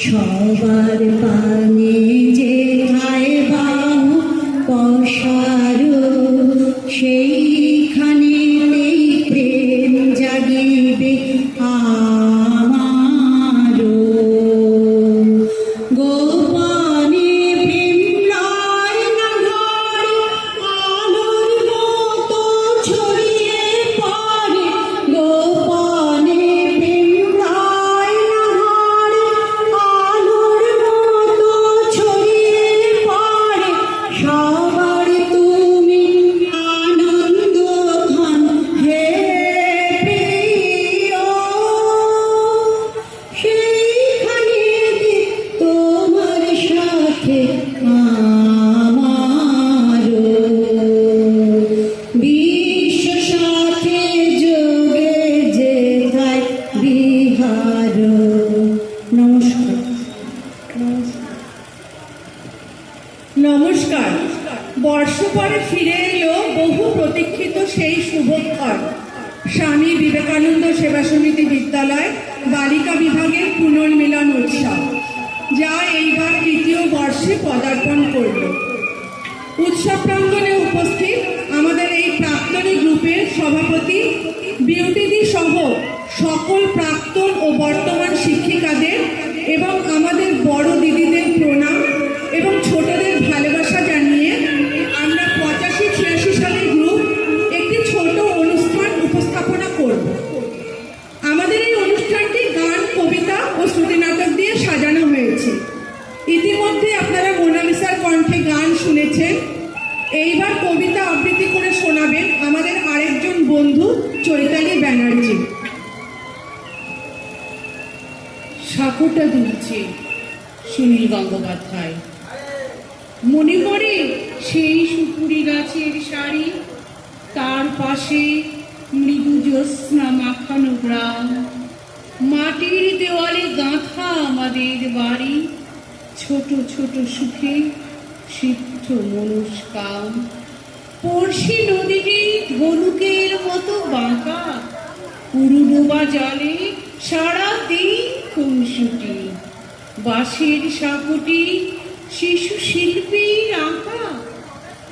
সবার পানে যে খায় বাহু পশারো, সেইখানেই প্রেম জাগিবে আমারো। গোপনে প্রেম লয় না ঘরে, আলোর মতো ছড়িয়ে পড়ে। গোপনে প্রেম লয় না ঘরে, আলোর মতো ছড়িয়ে পড়ে। সবার তুমি আনন্দ ঘন হে প্রিয়, সেইখানে তোমার সাথে আমারও বিশ্ব সাথে যোগে যেথায় বিহার। নমস্কার। নমস্কার। বর্ষ পরে ফিরে এলো বহু প্রতীক্ষিত সেই শুভক্ষণ, স্বামী বিবেকানন্দ সেবা সমিতি বিদ্যালয় বালিকা বিভাগের পুনর্মিলন উৎসব, যা এইবার তৃতীয় বর্ষে পদার্পণ করল। উৎসব প্রাঙ্গণে উপস্থিত আমাদের এই প্রাক্তনী গ্রুপের সভাপতি বিউটিদি সহ সকল প্রাক্তন ও বর্তমান শিক্ষিকাদের এবং আমাদের বড় দিদিদের প্রণাম এবং ছোটদের ভালোবাসা জানিয়ে আমরা 85-86 সালের গ্রুপ একটি ছোট অনুষ্ঠান উপস্থাপনা করব। আমাদের এই অনুষ্ঠানটি গান, কবিতা ও শ্রুতিনাটক দিয়ে সাজানো হয়েছে। ইতিমধ্যে আপনারা মোনালিসার কণ্ঠে গান শুনেছেন। এইবার কবিতা আবৃত্তি করে শোনাবেন আমাদের আরেকজন বন্ধু চৈতালি ব্যানার্জি। সাঁকোটা দুলছে সুনীল গঙ্গোপাধ্যায়। মনে পড়ে সেই সুপুরি গাছের সারি, তার পাশে মৃদু জ্যোৎস্না মাখানো গ্রাম, মাটির দেওয়ালে গাঁথা আমাদের বাড়ি, ছোট ছোট সুখে সিদ্ধ মনস্কাম। পড়শি নদীটি ধনুকের মতো বাঁকা, উরুডোবা জলে সারা দিন খুনসুটি। বাঁশের সাঁকোটি শিশু শিল্পীর আঁকা,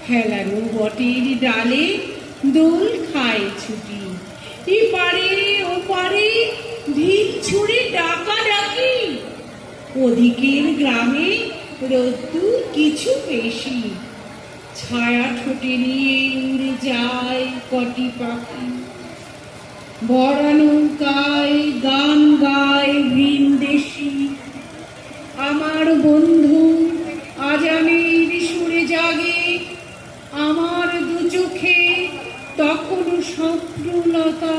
হেলানো বটের ডালে দোল খায় ছুটি। এপারে ওপারে ঢিল ছুঁড়ে ডাকা ডাকি, ওদিকের গ্রামে রোদ্দুর কিছু বেশি। ছায়া ঠোঁটে নিয়ে উড়ে যায় কটি পাখি, ভরা নৌকায় গান গায় ভিনদেশি। আমার বন্ধু আজানের সুরে জাগে, আমার দু চোখে তখনও স্বপ্নলতা।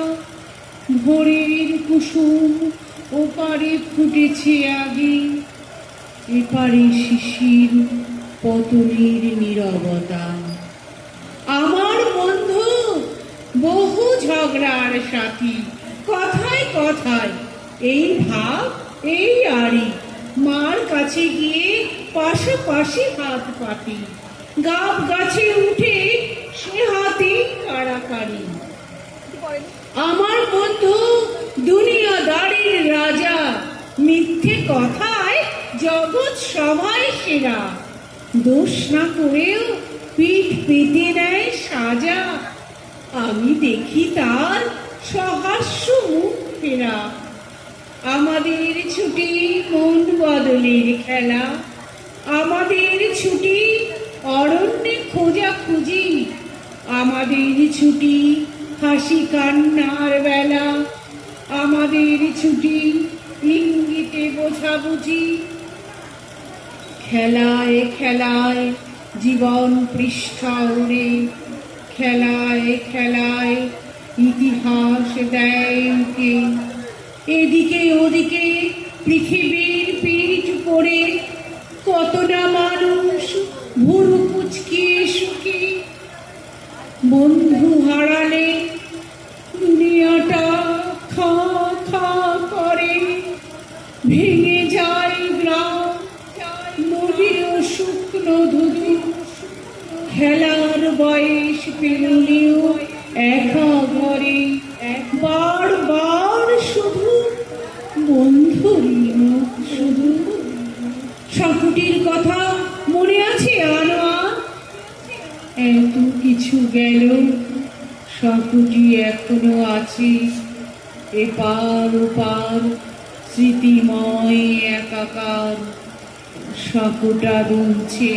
ভোরের কুসুম ওপারে ফুটেছে আগে, এপারে শিশির পতনের নীরবতা। আমার বন্ধু বহু ঝগড়ার সাথী, কথায় কথায় এই ভাব এই আড়ি। মার কাছে গিয়ে পাশাপাশি হাত পাতি, গাব গাছে উঠে সে হাতে কাড়াকাড়ি। আমার বন্ধু দুনিয়াদারির রাজা, মিথ্যে কথায় জগৎ সবাই সেরা। দোষ না করেও পিঠ পেতে দেয় সাজা, আমি দেখি তার সহাস্য মুখ ফেরা। আমাদের ছুটি মন বদলের খেলা, আমাদের ছুটি অরণ্যে খোঁজাখুঁজি। আমাদের ছুটি হাসি কান্নার বেলা, আমাদের ছুটি ইঙ্গিতে বোঝাবুঝি। খেলায় খেলায় জীবন পৃষ্ঠা উড়ে, খেলায় খেলায় ইতিহাস দেয় উকে। এদিকে ওদিকে পৃথিবীর পিঠ পড়ে কত না মানুষ ভুরু কুচকিয়ে সুখী। বন্ধু হারালে দুনিয়াটা খা খা করে, ভেঙে যায় গ্রাম নদীর শুকনো ধুধু। খেলার বয়স পেরুলেও একা ঘরে একবার বার শুধু বন্ধুর মুখ শুধু। সাকুটির কথা মনে আছে আনোয়ার? এত কিছু গেল, সাকুটি এখনো আছে এপার ওপার স্মৃতিময় একাকার। সাকুটা দুলছে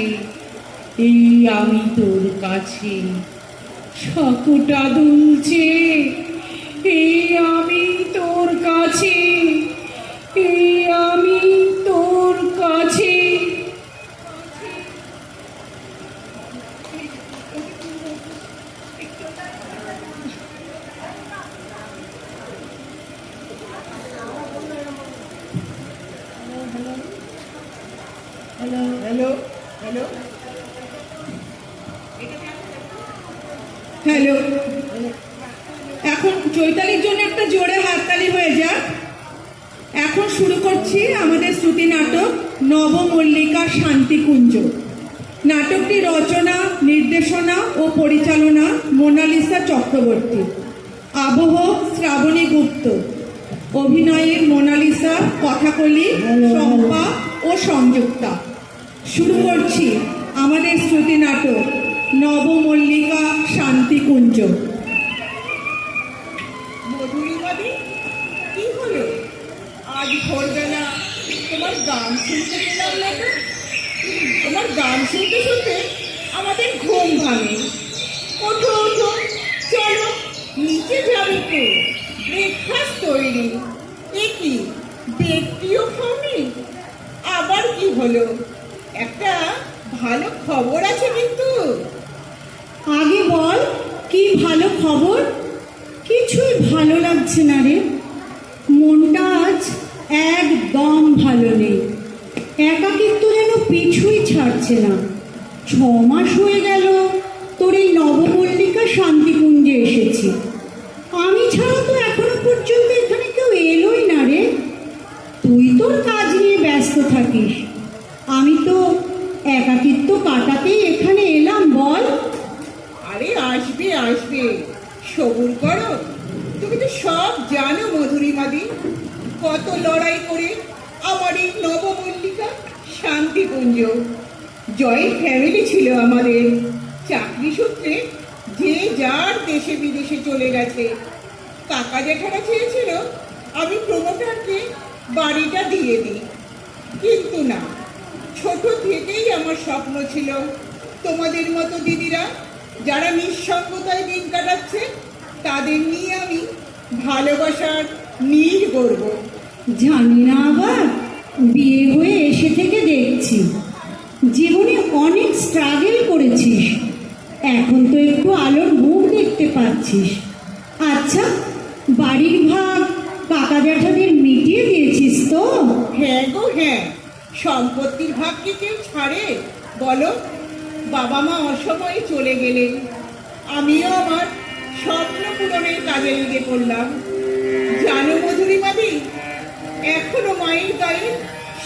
এই আমি তোর কাছে, সাকুটা দুলছে এই আমি তোর কাছে, এই আমি তোর কাছে। Hello hello hello. এখন চৈতালির জন্য একটা জোরে হাততালি হয়ে যাক। এখন শুরু করছি আমাদের শ্রুতি নাটক নবমল্লিকা শান্তিকুঞ্জ। নাটকটি রচনা, নির্দেশনা ও পরিচালনা মোনালিসা চক্রবর্তী। আবহ শ্রাবণী গুপ্ত। অভিনয়ে মোনালিসা, কথাকলি শম্পা ও সংযুক্তা। শুরু করছি আমাদের শ্রুতি নাটক নবমল্লিকা শান্তিকুঞ্জ। মধুরিমাদি, কি হলো? আজ ভোরবেলা তোমার গান শুনতে পেলাম না তো? তোমার গান শুনতে শুনতে আমাদের ঘুম ভাঙে। ওঠো ওঠো, চলো নিচে যাবে তো, ব্রেকফাস্ট তৈরি। এ কি, ব্রেকটিও খাওনি? আবার কি হলো? একটা ভালো খবর আছে কিন্তু। আগে বল, কি ভালো খবর? কিছুই ভালো লাগছে না রে, মনটা আজ একদম ভালো নেই। একাকিত্ব যেন পিছুই ছাড়ছে না। 6 মাস হয়ে গেল তোর এই নবমল্লিকা শান্তিকুঞ্জে এসেছি, আমি ছাড়া তো এখনো পর্যন্ত এখানে কেউ এলোই না রে। তুই তোর কাজ নিয়ে ব্যস্ত থাকিস, আমি তো একাকিত্ব কাটাতেই এখানে এলাম। বল। আরে আসবে আসবে, সবুর করো। তুমি তো সব জানো মধুরিমাদি, কত লড়াই করে আমার এই নবমল্লিকা শান্তিকুঞ্জ। জয়েন্ট ফ্যামিলি ছিল আমাদের। চাকরি সূত্রে যে যার দেশে বিদেশে চলে গেছে। কাকা জেঠারা চেয়েছিল আমি প্রমোটারকে বাড়িটা দিয়ে দিই, কিন্তু না, ছোট থেকেই আমার স্বপ্ন ছিল তোমাদের মতো দিদিরা যারা নিঃসঙ্গতায় দিন কাটাচ্ছে তাদের নিয়ে আমি ভালোবাসার নীড় গড়ব। জানি না, আবার বিয়ে হয়ে এসে থেকে দেখছি জীবনে অনেক স্ট্রাগল করেছিস, এখন তো একটু আলোর মুখ দেখতে পাচ্ছিস। আচ্ছা, বাড়ির ভাগ কাকা জ্যাঠাদের মিটিয়ে দিয়েছিস তো? হ্যাঁ গো হ্যাঁ, সম্পত্তির ভাগ কি কেউ ছাড়ে বলো? বাবা মা অসময়ে চলে গেলেন, আমিও আমার স্বপ্ন পূরণের কাজে লেগে পড়লাম। জানো মধুরিমাদি, এখনো মায়ের গায়ে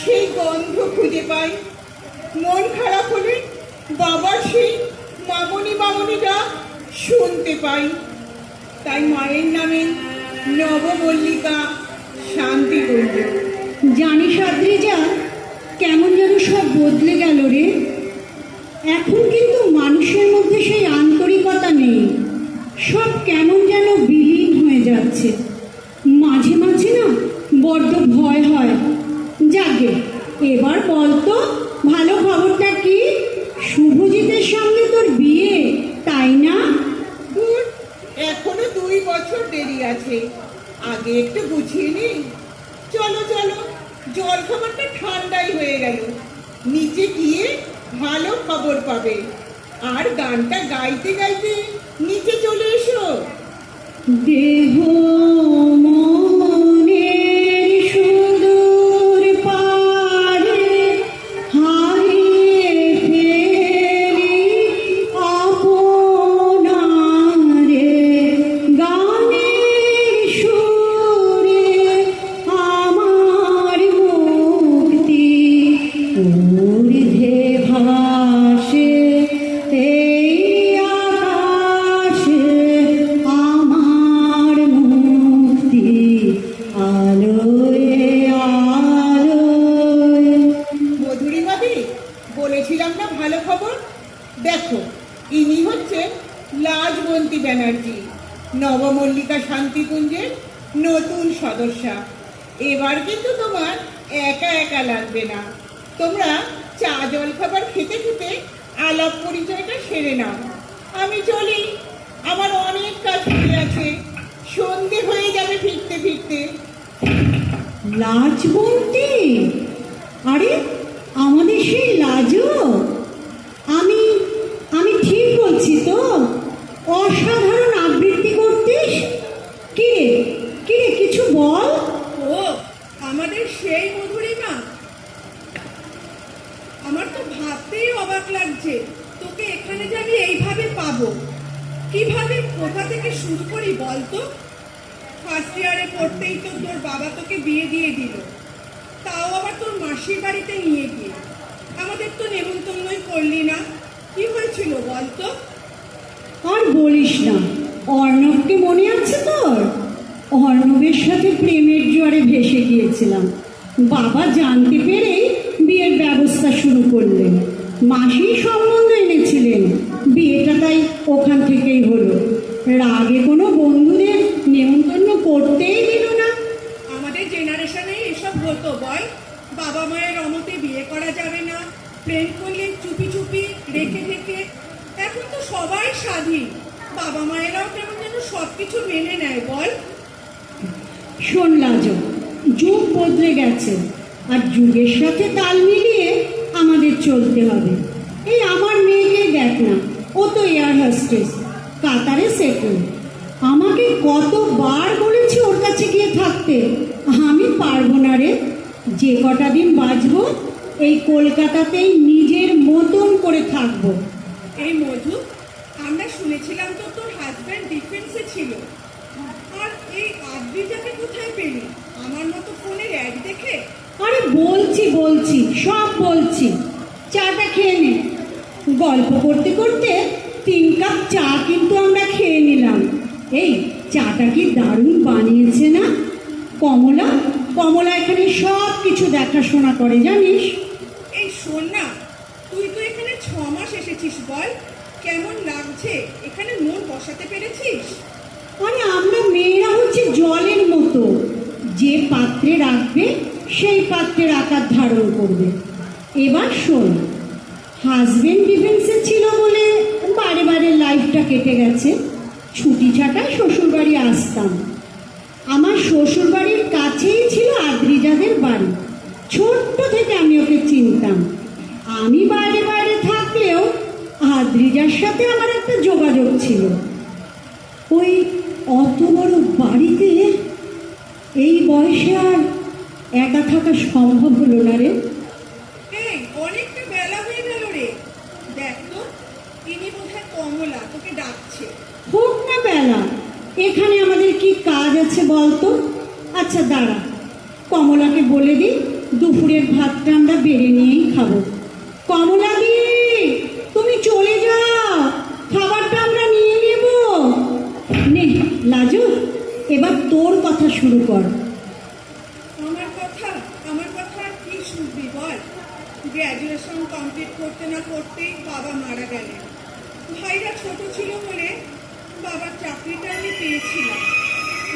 সেই গন্ধ খুঁজে পাই। মন খারাপ হলে বাবার সেই মামনি মামনি ডাক শুনতে পাই। তাই মায়ের নামে নবমল্লিকা শান্তিকুঞ্জ। জানিস আদ্রিজা, কেমন যেন সব বদলে গেল রে। এখন কিন্তু মানুষের মধ্যে সেই আন্তরিকতা নেই, সব কেমন যেন বিলীন হয়ে যাচ্ছে। মাঝে মাঝে না বড্ড ভয় হয়। যাকে এবার বলতো, ভালো খবরটা কি? শুভজিতের সঙ্গে তোর বিয়ে, তাই না? দূর, এখনো 2 বছর দেরি আছে, আগে একটু গুছিয়ে নিই। চলো চলো, জল খাবারটা ঠান্ডাই হয়ে গেল, নিচে গিয়ে ভালো খবর পাবে। আর গানটা গাইতে গাইতে নিচে চলে এসো। দেহ মনের সুদূর পার ব্যানার্জি, নবমল্লিকা শান্তিকুঞ্জের নতুন সদস্যা। এবার কিন্তু তোমার একা একা লাগবে না। তোমরা চা জল খাবার খেতে খেতে আলাপ পরিচয়টা সেরে নাও। আমি চলি, আমার অনেক কাজ পড়ে আছে। সন্ধে হয়ে যাবে ফিরতে ফিরতে। লাজ বলতে? আরে আমাদের সেই লাজও? আমি আমি ঠিক বলছি তো? অসাধারণ আবৃত্তি করতিস। কিরে কিরে কিছু বল। ও আমাদের সেই মধুরিমা, আমার তো ভাবতেই অবাক লাগছে তোকে এখানে যে আমি এইভাবে পাবো। কিভাবে কোথা থেকে শুরু করি বলতো? ফার্স্ট ইয়ারে পড়তেই তো তোর বাবা তোকে বিয়ে দিয়ে দিল, তাও আবার তোর মাসির বাড়িতে নিয়ে গিয়ে। আমাদের তো নেমন্তন্নই করলি না, কি হয়েছিল বলতো? আর বলিস না, অর্ণবকে মনে আছে তোর? অর্ণবের সাথে প্রেমের জোয়ারে ভেসে গিয়েছিলাম। বাবা জানতে পেরেই বিয়ের ব্যবস্থা শুরু করলেন। মাসি সম্বন্ধ এনেছিলেন, বিয়েটা তাই ওখান থেকেই হলো। রাগে কোনো বন্ধুদের নেমন্তন্ন করতেই দিল না। আমাদের জেনারেশনে এসব হতো বল। বাবা মায়ের অমতে বিয়ে করা যাবে না, প্রেম করলে চুপি চুপি রেখে রেখে। এখন তো সবাই স্বাধীন, বাবা মায়েরাও কেমন যেন সবকিছু মেনে নেয় বল। শোন লাজো, যুগ বদলে গেছে, আর যুগের সাথে তাল মিলিয়ে আমাদের চলতে হবে। এই আমার মেয়েকে দেখ না, ও তো এয়ার হোস্টেস, কাতারে সেটেল। আমাকে কতবার বলেছি ওর কাছে গিয়ে থাকতে, আমি পারবো না রে। যে কটা দিন বাঁচবো এই কলকাতাতেই নিজের মতন করে থাকবো। এই মধু, আমরা শুনেছিলাম তো তোর হাজব্যান্ড ডিফেন্সে ছিল। আর এই আদ্রিজাকে কোথায় পেলি? আমার মতো ফোনের অ্যাড দেখে? আরে বলছি বলছি সব বলছি, চাটা খেয়ে নে। গল্প করতে করতে 3 কাপ চা কিন্তু আমরা খেয়ে নিলাম। এই চাটা কি দারুণ বানিয়েছে না? কমলা কমলা এখানে সব কিছু দেখাশোনা করে জানিস। এই শোন না, তুই তো এখানে 6 মাস এসেছিস বল, কেমন লাগছে? এখানে মন বসাতে পেরেছিস? আরে আমরা মেয়েরা হচ্ছে জলের মতো, যে পাত্রে রাখবে সেই পাত্রের আকার ধারণ করবে। এবার শোন, হাজবেন্ড ডিফেন্সে ছিল বলে বারে বারে লাইফটা কেটে গেছে। ছুটি ছাটায় শ্বশুরবাড়ি আসতাম। আমার শ্বশুরবাড়ির কাছেই ছিল আদ্রিজাদের বাড়ি। ছোট্ট থেকে আমি ওকে চিনতাম। আমি বাইরে বাইরে থাকলেও আদ্রিজার সাথে আমার একটা যোগাযোগ ছিল। ওই অত বড় বাড়িতে এই বয়সে আর একা থাকা সম্ভব হলো না রে। এই অনেকটা বেলা হয়ে গেল রে। দেখ তো, ইনি বোধহয় কমলা তোকে ডাকছে। হোক না বেলা, এখানে আমাদের কি কাজ আছে বলতো? আচ্ছা দাঁড়া, কমলাকে বলে দিই দুপুরের ভাতটা আমরা বেড়ে নিয়েই খাবো। কমলা দি, তুমি চলে যাও, খাবারটা আমরা নিয়ে নেব। নে লাজু, এবার তোর কথা শুরু কর। আমার কথা আর কি শুনবি বল? গ্র্যাজুয়েশন কমপ্লিট করতে না করতেই বাবা মারা গেলেন। ভাইরা ছোট ছিল বলে বাবার চাকরিটা আমি পেয়েছিলাম।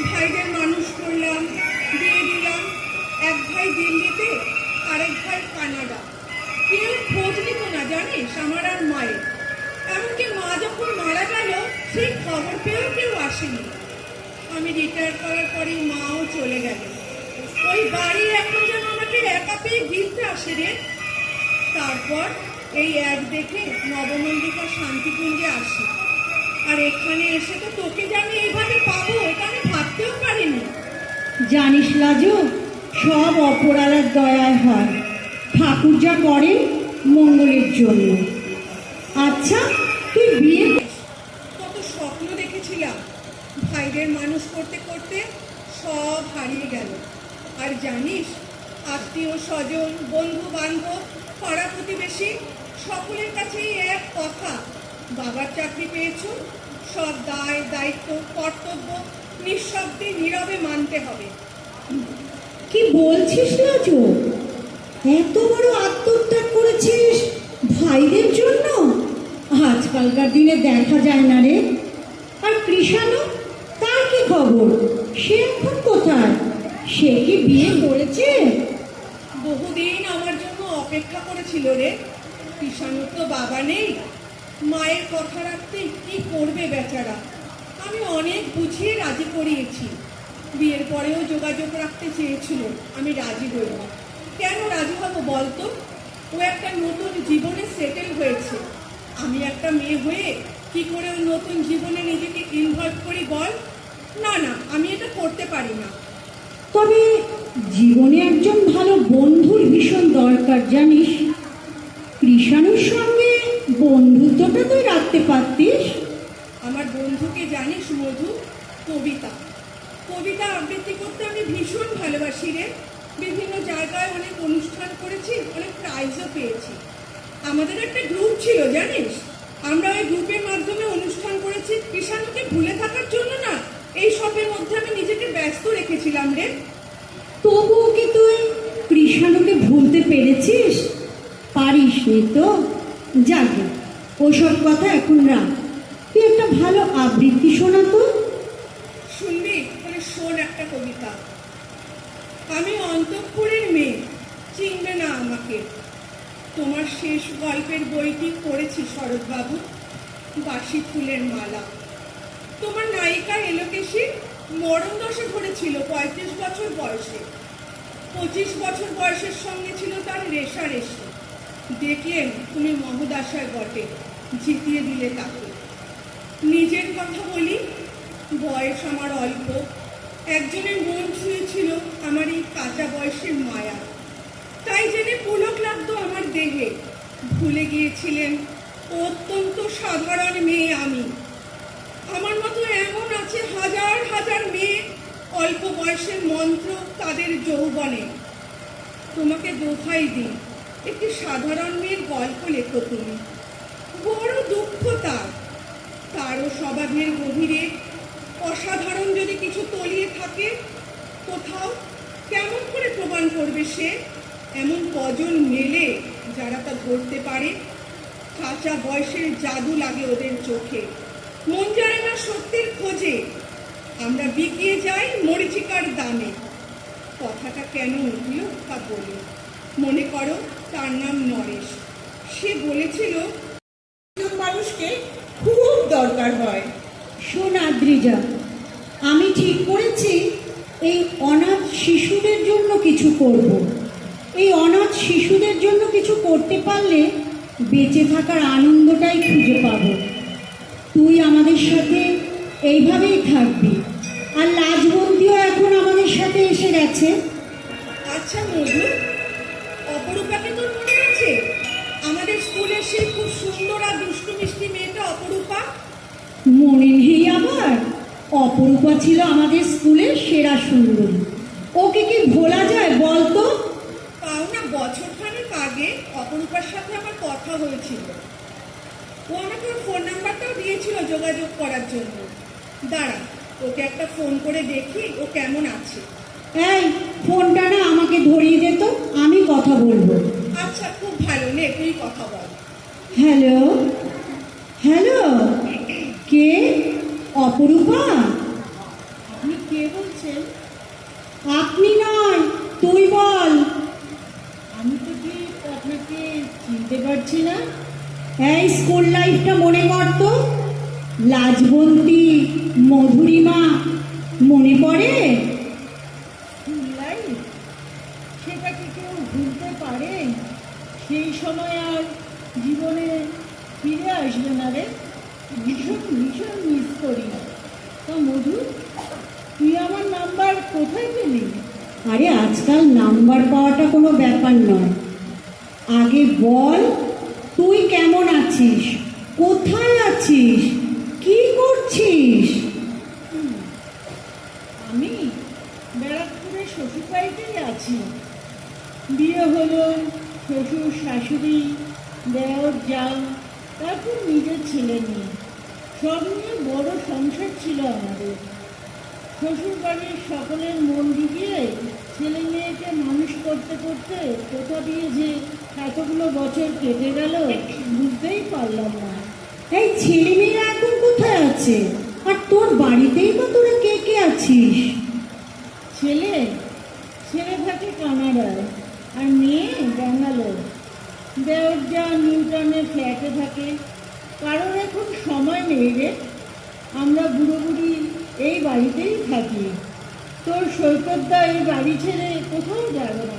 ভাইদের মানুষ করলাম, বিয়ে দিলাম। এক ভাই দিল্লিতে, আরেক ভাই কানাডা। কেউ খোঁজ নিত না জানিস আমার আর মায়ের। এমনকি মা যখন মারা গেল সেই খবর পেয়েও কেউ আসেনি। আমি রিটায়ার করার পরেই মাও চলে গেল। ওই বাড়ি এখন যেন আমাকে একা পেয়ে গিলতে আসে রে। তারপর এই এক দেখে নবমল্লিকা শান্তিকুঞ্জে আসি। আর এখানে এসে তো তোকে যে আমি এইভাবে পাবো এটা আমি ভাবতেও পারিনি। জানিস লাজু, সব অপরালার দয়ায় হয়। ঠাকুর যা করেন মঙ্গলের জন্য। আচ্ছা তুই বিয়ে কত স্বপ্ন দেখেছিলাম, ভাইদের মানুষ করতে করতে সব হারিয়ে গেল। আর জানিস, আত্মীয় স্বজন, বন্ধু বান্ধব, পাড়া প্রতিবেশী সকলের কাছেই এক কথা, বাবার চাকরি পেয়েছো, সব দায় দায়িত্ব কর্তব্য নিঃশব্দে নীরবে মানতে হবে। কি বলছিস লাজু? এত বড় আত্মত্যাগ করেছিস ভাইদের জন্য? আজকালকার দিনে দেখা যায় না রে। আর কৃষাণু, তার কি খবর? সে এখন কোথায়? সে কি বিয়ে করেছে? বহুদিন আমার জন্য অপেক্ষা করেছিল রে। কিষাণুর তো বাবা নেই, মায়ের কথা রাখতে কি করবে বেচারা। আমি অনেক বুঝিয়ে রাজি করিয়েছি। বিয়ের পরেও যোগাযোগ রাখতে চেয়েছিল, আমি রাজি হইনি। কেন রাজি হব বলতো? ও একটা নতুন জীবনে সেটেল হয়েছে। আমি একটা মেয়ে হয়ে কি করে ওই নতুন জীবনে নিজেকে ইনভলভ করি বল? না না, আমি এটা করতে পারি না। তবে জীবনে একজন ভালো বন্ধুর ভীষণ দরকার জানিস। কৃষাণুর সঙ্গে বন্ধুত্বটা তুই রাখতে পারতিস। আমার বন্ধুকে জানিস মধু? কবিতা কবিতা আবৃত্তি করতে আমি ভীষণ ভালোবাসি রে। বিভিন্ন জায়গায় অনেক অনুষ্ঠান করেছি, অনেক প্রাইজও পেয়েছি। আমাদের একটা গ্রুপ ছিল জানিস, আমরা ওই গ্রুপের মাধ্যমে অনুষ্ঠান করেছি। কৃষাণুকে ভুলে থাকার জন্য না, এই সবের মধ্যে আমি নিজেকে ব্যস্ত রেখেছিলাম রে। তবুও কি তুই কৃষাণুকে ভুলতে পেরেছিস? পারিস নি তো? যাকে ওসব কথা এখন রাখ। তুই একটা ভালো আবৃত্তি শোনা তো। শুনবি? মানে শোন একটা কবিতা। আমি অন্তঃপুরের মেয়ে, চিনবে না আমাকে। তোমার শেষ গল্পের বইটি পড়েছি শরৎবাবু, বাসি ফুলের মালা। তোমার নায়িকা এলোকেশী মরণ দশা ধরেছিল 35 বছর বয়সে। 25 বছর বয়সের সঙ্গে ছিল তার রেশারেশি। দেখলেন তুমি মহদাশায় বটে, জিতিয়ে দিলে তাকে। নিজের কথা বলি, বয়স আমার অল্প। একজনের মন ছুঁয়েছিল আমার এই কাঁচা বয়সের মায়া। তাই জেনে পুলক লাগতো আমার দেহে। ভুলে গিয়েছিলেন অত্যন্ত সাধারণ মেয়ে আমি। আমার মতো এমন আছে হাজার হাজার মেয়ে, অল্প বয়সের মন্ত্র তাদের যৌবনে। তোমাকে দোহাই দিই, একটি সাধারণ মেয়ের গল্প লেখো তুমি। বড় দুঃখ তারও স্বভাবের গভীরে অসাধারণ যদি কিছু তলিয়ে থাকে কোথাও, কেমন করে প্রমাণ করবে সে? এমন কজন মেলে যারা তা ধরতে পারে? কাঁচা বয়সের জাদু লাগে ওদের চোখে। মন যায় না সত্যের খোঁজে, আমরা বিকিয়ে যাই মরীচিকার দামে। কথাটা কেন উঠল তা বলি। মনে করো তার নাম নরেশ। সে বলেছিল একজন মানুষকে খুব দরকার হয়। শোন আদ্রিজা, আমি ঠিক করেছি এই অনাথ শিশুদের জন্য কিছু করব। এই অনাথ শিশুদের জন্য কিছু করতে পারলে বেঁচে থাকার আনন্দটাই খুঁজে পাবো। তুই আমাদের সাথে এইভাবেই থাকবি। আর লাজবন্তীও এখন আমাদের সাথে এসে গেছে। আচ্ছা মধু, অপরূপাকে তোর মনে আছে? আমাদের স্কুলের সেই খুব সুন্দর আর দুষ্টু মিষ্টি মেয়েটা অপরূপা। মনে নেই আবার? অপরূপা ছিল আমাদের স্কুলের সেরা সুন্দরী। ওকে কি ভোলা যায় বলতো? তাও না, বছরখানেক আগে অপরূপার সাথে আমার কথা হয়েছিল। ও আমাকে ওর ফোন নাম্বারটাও দিয়েছিল যোগাযোগ করার জন্য। দাঁড়া, ওকে একটা ফোন করে দেখি ও কেমন আছে। এই ফোনটা না আমাকে ধরিয়ে দে তো, আমি কথা বলবো। আচ্ছা, খুব ভালো, নে তুই কথা বল। হ্যালো হ্যালো, কে? অপরূপা? আপনি কে বলছেন? আপনি নয়, তুই বল। আমি তো ঠিক আপনাকে চিনতে পারছি না। এই স্কুল লাইফটা মনে কর তো। লাজবন্তী, মধুরিমা, মনে পড়ে? স্কুল লাইফ, সেটা কি কেউ ভুলতে পারে? সেই সময় আর জীবনে ফিরে আসবে না রে। ভীষণ ভীষণ মিস করি। তা মধু, তুই আমার নাম্বার কোথায় পেলি? আরে আজকাল নাম্বার পাওয়াটা কোনো ব্যাপার নয়। আগে বল, তুই কেমন আছিস? কোথায় আছিস? কি করছিস? আমি ব্যারাকপুরের শ্বশুর বাড়িতেই আছি। বিয়ে হলো, শ্বশুর শাশুড়ি, দেওর যা, তারপর নিজের ছেলে নিয়ে, সব নিয়ে বড় সংসার ছিল আমাদের। শ্বশুর বাড়ির সকলের মন দিয়ে ছেলে মেয়েকে মানুষ করতে করতে কোথা দিয়ে যে এতগুলো বছর কেটে গেল বুঝতেই পারলাম না। এই ছেলেমেয়েরা এখন কোথায় আছে? আর তোর বাড়িতেই বা তোরা কে কে আছিস? ছেলে ছেলে থাকে কানাডায় আর মেয়ে ব্যাঙ্গালোর। দেওর যা নিউটনের ফ্ল্যাটে থাকে। কারোর এখন সময় নেই রে। আমরা বুড়ো বুড়ি এই বাড়িতেই থাকি। তোর সৈকতদা এই বাড়ি ছেড়ে কোথাও যাবে না।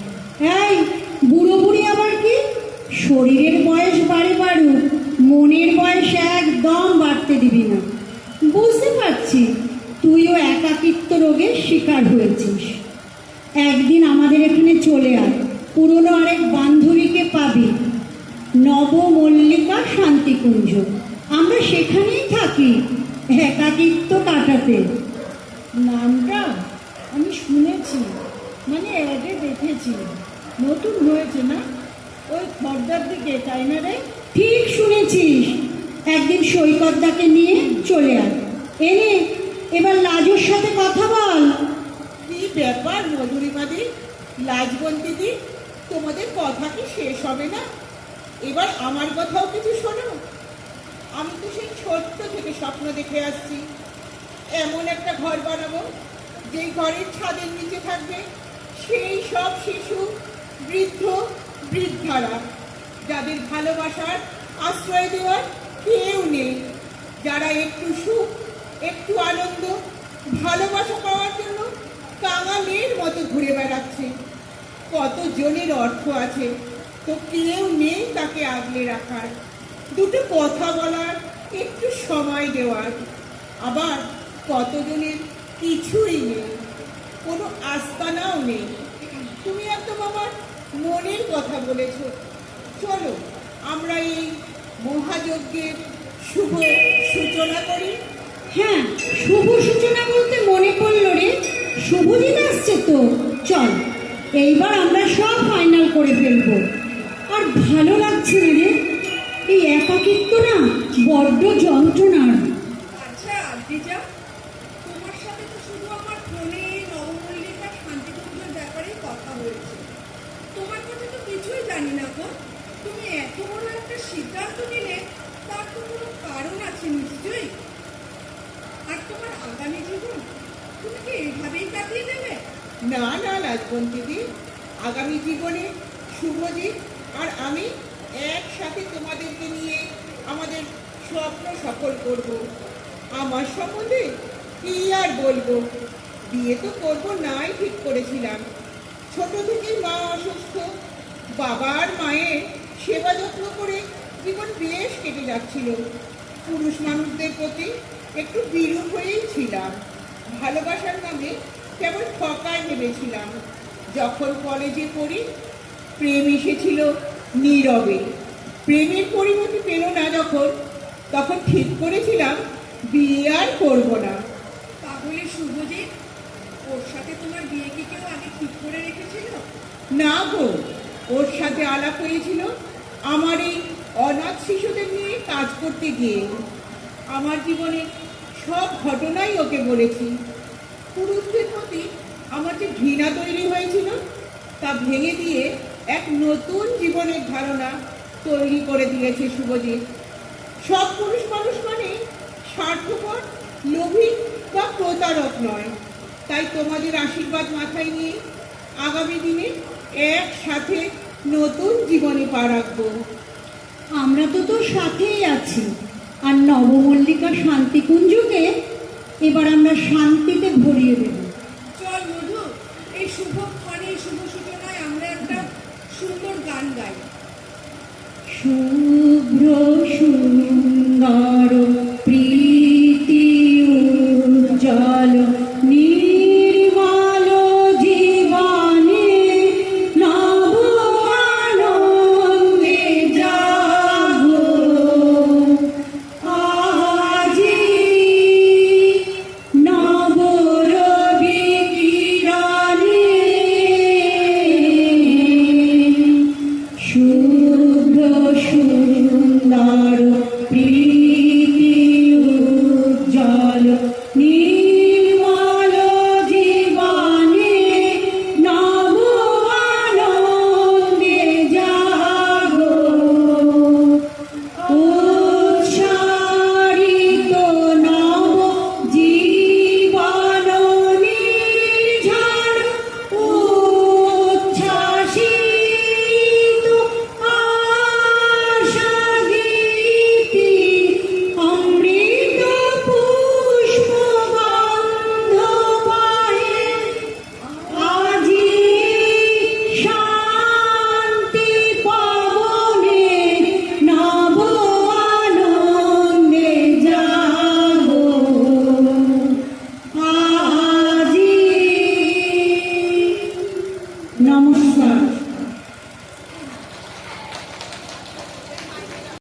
এই বুড়ো বুড়ি আবার কি? শরীরের বয়স বাড়ুক, মনের বয়স একদম বাড়তে দিবি না। বুঝতে পারছি তুইও একাকিত্ব রোগের শিকার হয়েছিস। একদিন আমাদের এখানে চলে আয়, পুরনো আরেক বান্ধবীকে পাবি, নবমল্লিকা শান্তিকুঞ্জ। আমরা সেখানেই থাকি একাকিত্ব কাটাতে। নামটা আমি শুনেছি, মানে অ্যাডে দেখেছি। নতুন হয়েছে না? ওই খর্দার দিকে, তাই না রে? ঠিক শুনেছিস। একদিন সৈকতদাকে নিয়ে চলে আয়। এনে এবার লাজুর সাথে কথা বল। কি ব্যাপার মধুরিমাদি, লাজবন্তিদি, তোমাদের কথা কি শেষ হবে না? এবার আমার কথাও কিছু শোনো। আমি তো সেই ছোট্ট থেকে স্বপ্ন দেখে আসছি এমন একটা ঘর বানাবো, যেই ঘরের ছাদের নিচে থাকবে সেই সব শিশু, বৃদ্ধ, বৃদ্ধারা, যাদের ভালোবাসার আশ্রয় দেওয়ার কেউ নেই, যারা একটু সুখ, একটু আনন্দ, ভালোবাসা পাওয়ার জন্য কাঙালের মতো ঘুরে বেড়াচ্ছে। কতজনের অর্থ আছে, তো কেউ নেই তাকে আগলে রাখার, দুটো কথা বলার, একটু সময় দেওয়ার। আবার কতজনের কিছুই নেই, কোনো আস্তানাও নেই। তুমি একদম আমার মনের কথা বলেছ। চলো আমরা এই মহাযজ্ঞের শুভ সূচনা করি। হ্যাঁ, শুভ সূচনা বলতে মনে পড়লো রে, শুভদিন আসছে তো। চল এইবার আমরা সব ফাইনাল করে ফেলবো। আর ভালো লাগছে না রে, এই একাকিত্ব না বড্ড যন্ত্রণার। আচ্ছা দিজা, তোমার সাথে তো শুধু আমার ফোনে নবমল্লিকা শান্তিকুঞ্জের ব্যাপারেই কথা হয়েছে। তোমার কথা তো কিছুই জানি না গো। তুমি এত বড় একটা সিদ্ধান্ত নিলে তার তো কোনো কারণ আছে নিশ্চয়ই। আর তোমার আগামী জীবন তুমি কি এইভাবেই কাটিয়ে দেবে? না না লাজবন্তিদি, আগামী জীবনে শুভজিৎ আর আমি একসাথে তোমাদেরকে নিয়ে আমাদের স্বপ্ন সফল করব। আমার সম্বন্ধে কি আর বলবো, বিয়ে তো করবো নাই ঠিক করেছিলাম। ছোট থেকেই মা অসুস্থ, বাবার মায়ের সেবা যত্ন করে জীবন বেশ কেটে যাচ্ছিল। পুরুষ মানুষদের প্রতি একটু বিরূপ হয়েই ছিলাম। ভালোবাসার নামে কেবল ঠকায় ভেবেছিলাম। যখন কলেজে পড়ি, প্রেম এসেছিল নীরবে। প্রেমের পরিণতি পেল না যখন, তখন ঠিক করেছিলাম বিয়ে আর করবো না। তাহলে শুভজিৎ, ওর সাথে তোমার বিয়ে কি কেউ আগে ঠিক করে রেখেছিল? না গো, ওর সাথে আলাপ হয়েছিল আমার এই অনাথ শিশুদের নিয়ে কাজ করতে গিয়ে। আমার জীবনের সব ঘটনাই ওকে বলেছি। পুরুষদের প্রতি আমার যে ঘৃণা তৈরি হয়েছিল তা ভেঙে দিয়ে এক নতুন জীবনের ধারণা তৈরি করে দিয়েছে শুভজিৎ। সব পুরুষ মানুষ মানে স্বার্থপর, লোভী বা প্রতারক নয়। তাই তোমাদের আশীর্বাদ মাথায় নিয়ে আগামী দিনে একসাথে নতুন জীবনে পা রাখবো। আমরা তো তোর সাথেই আছি। আর নবমল্লিকা শান্তিকুঞ্জকে এবার আমরা শান্তিতে ভরিয়ে দেব। চল মধু, এই শুভক্ষণে, এই শুভ সূচনায় আমরা একটা সুন্দর গান গাই। শুভ্র সুন্দর